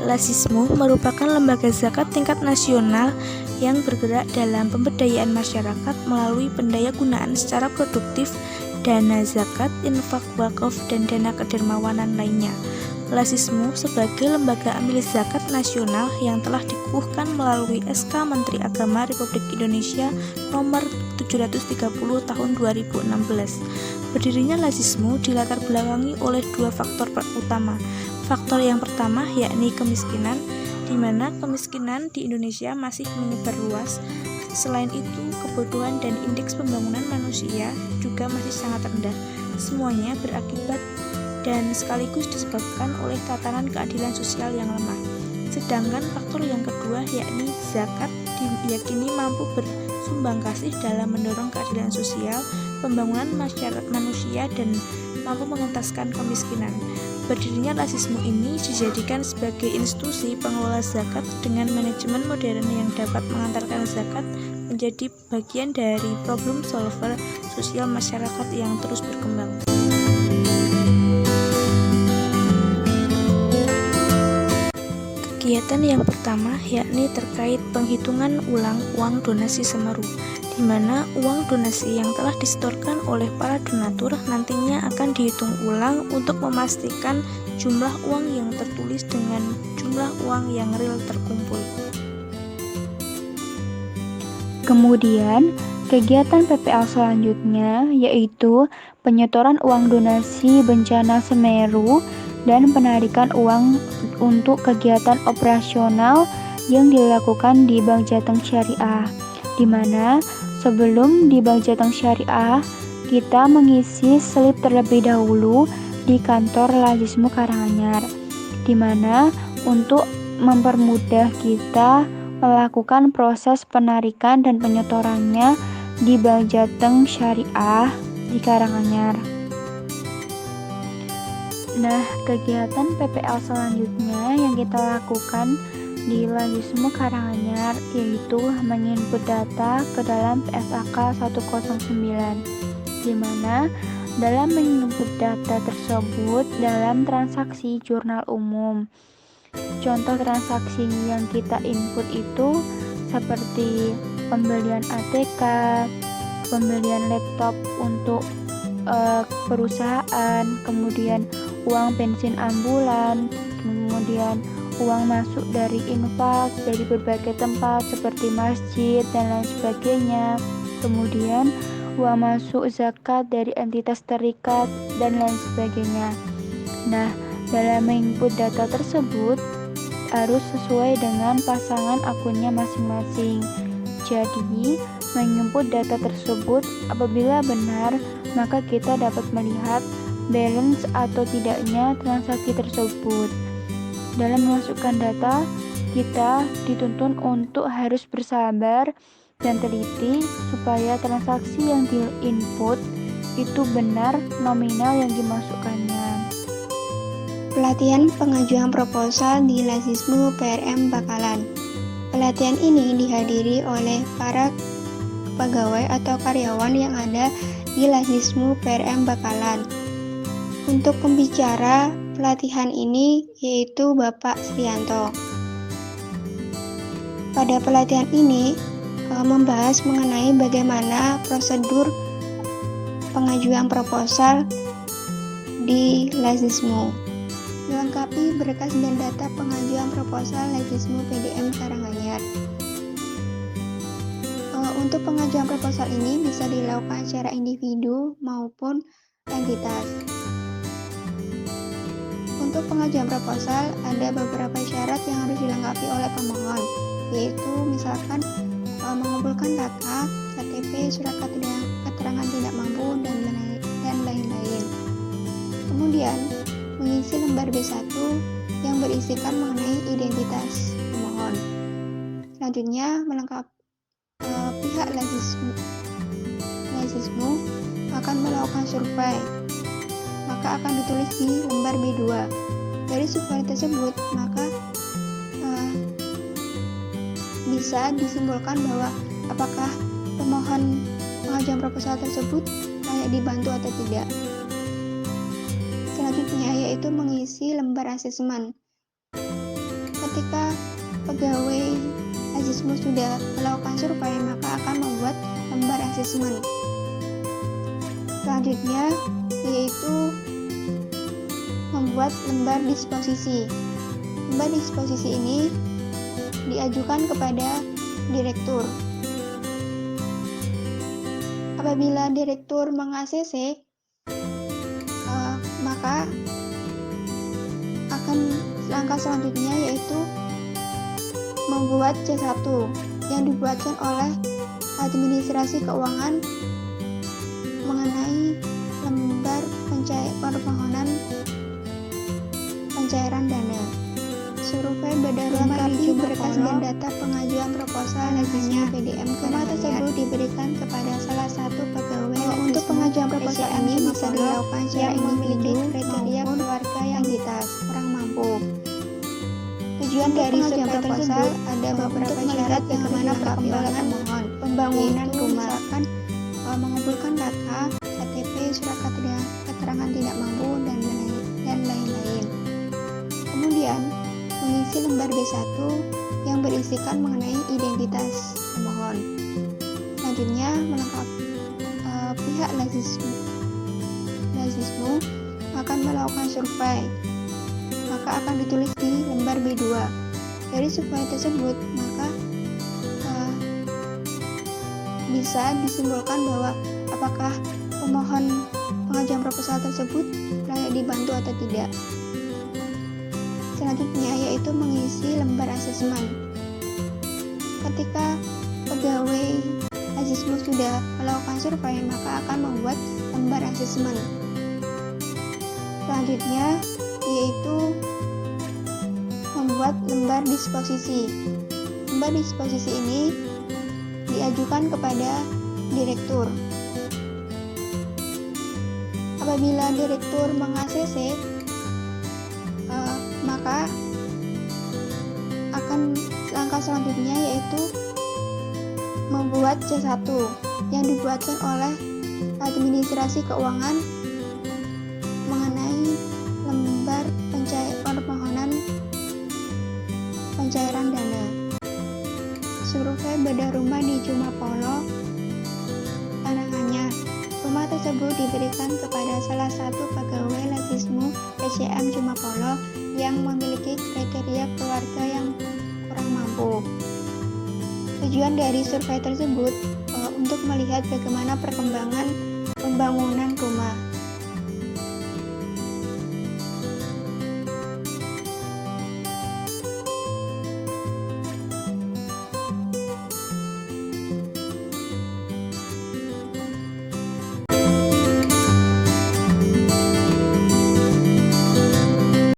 Lazismu merupakan lembaga zakat tingkat nasional yang bergerak dalam pemberdayaan masyarakat melalui pendayagunaan secara produktif dana zakat, infak, wakaf, dan dana kedermawanan lainnya. Lazismu sebagai lembaga amil zakat nasional yang telah dikukuhkan melalui SK Menteri Agama Republik Indonesia nomor 730 tahun 2016. Berdirinya Lazismu dilatar belakangi oleh dua faktor utama. Faktor yang pertama yakni kemiskinan, di mana kemiskinan di Indonesia masih menyebar luas. Selain itu, kebodohan dan indeks pembangunan manusia juga masih sangat rendah. Semuanya berakibat dan sekaligus disebabkan oleh tatanan keadilan sosial yang lemah. Sedangkan faktor yang kedua yakni zakat diyakini mampu bersumbangkasih dalam mendorong keadilan sosial, pembangunan masyarakat manusia, dan mampu mengentaskan kemiskinan. Berdirinya Lazismu ini dijadikan sebagai institusi pengelola zakat dengan manajemen modern yang dapat mengantarkan zakat menjadi bagian dari problem solver sosial masyarakat yang terus berkembang. Kegiatan yang pertama yakni terkait penghitungan ulang uang donasi Semeru, di mana uang donasi yang telah disetorkan oleh para donatur nantinya akan dihitung ulang untuk memastikan jumlah uang yang tertulis dengan jumlah uang yang real terkumpul. Kemudian, kegiatan PPL selanjutnya yaitu penyetoran uang donasi bencana Semeru dan penarikan uang untuk kegiatan operasional yang dilakukan di Bank Jateng Syariah, di mana sebelum di Bank Jateng Syariah kita mengisi slip terlebih dahulu di kantor Lazismu Karanganyar, di mana untuk mempermudah kita melakukan proses penarikan dan penyetorannya di Bank Jateng Syariah di Karanganyar. Nah, kegiatan PPL selanjutnya yang kita lakukan di Lazismu Karanganyar yaitu menginput data ke dalam PSAK 109, di mana dalam menginput data tersebut dalam transaksi jurnal umum. Contoh transaksi yang kita input itu seperti pembelian ATK, pembelian laptop untuk perusahaan, kemudian uang bensin ambulan, kemudian uang masuk dari infak dari berbagai tempat seperti masjid dan lain sebagainya, kemudian uang masuk zakat dari entitas terikat dan lain sebagainya. Nah, dalam menginput data tersebut harus sesuai dengan pasangan akunnya masing-masing. Jadi, menginput data tersebut apabila benar, maka kita dapat melihat balance atau tidaknya transaksi tersebut. Dalam memasukkan data, kita dituntun untuk harus bersabar dan teliti supaya transaksi yang di-input itu benar nominal yang dimasukkannya. Pelatihan pengajuan proposal di Lazismu PRM Bakalan. Pelatihan ini dihadiri oleh para pegawai atau karyawan yang ada di Lazismu PRM Bakalan. Untuk pembicara pelatihan ini yaitu Bapak Srianto. Pada pelatihan ini membahas mengenai bagaimana prosedur pengajuan proposal di Lazismu. Melengkapi berkas dan data pengajuan proposal Lazismu PDM Karanganyar. Untuk pengajuan proposal ini bisa dilakukan secara individu maupun entitas. Untuk pengajuan proposal ada beberapa syarat yang harus dilengkapi oleh pemohon, yaitu misalkan mengumpulkan data, KTP, surat keterangan tidak mampu, dan lain-lain. Kemudian mengisi lembar B1 yang berisikan mengenai identitas pemohon. Selanjutnya pihak Lazismu akan melakukan survei, maka akan ditulis di lembar B2. Dari survei tersebut maka bisa disimpulkan bahwa apakah pemohon pengajuan proposal tersebut layak dibantu atau tidak. Selanjutnya yaitu mengisi lembar asesmen. Ketika pegawai asesmen sudah melakukan survei, maka akan membuat lembar asesmen. Selanjutnya yaitu membuat lembar disposisi. Lembar disposisi ini diajukan kepada direktur. Apabila direktur meng-ACC, maka akan langkah selanjutnya yaitu membuat C1 yang dibuatkan oleh administrasi keuangan mengenai lembar permohonan pencairan dana. Survei melengkapi berkas dan data pengajuan proposal hasilnya PDM rumah tersebut diberikan kepada salah satu pegawai. Untuk pengajuan proposal ini bisa dilakukan secara individu kriteria keluarga yang identitas orang mampu. Tujuan dari survei tersebut ada beberapa syarat bagaimana perkembangan pembangunan rumah, misalkan mengumpulkan data, KTP, surat keterangan tidak mampu, dan lain-lain. Kemudian mengisi lembar B1 yang berisikan mengenai identitas pemohon. Selanjutnya melengkapi pihak lazismu akan melakukan survei, maka akan ditulis di lembar B2. Dari survei tersebut, maka bisa disimpulkan bahwa apakah pemohon pengajuan proposal tersebut layak dibantu atau tidak. Selanjutnya yaitu mengisi lembar asesmen. Ketika pegawai asesmen sudah melakukan survei, maka akan membuat lembar asesmen. Selanjutnya yaitu membuat lembar disposisi. Lembar disposisi ini diajukan kepada direktur. Apabila direktur meng-ACC, maka akan langkah selanjutnya yaitu membuat C1 yang dibuatkan oleh administrasi keuangan mengenai lembar permohonan pencairan dana. Survei bedah rumah di Jumapolo, Tanahanyar. Rumah tersebut diberikan kepada salah satu pegawai lazismu PCM Jumapolo yang memiliki kriteria keluarga yang kurang mampu. Tujuan dari survei tersebut untuk melihat bagaimana perkembangan pembangunan rumah.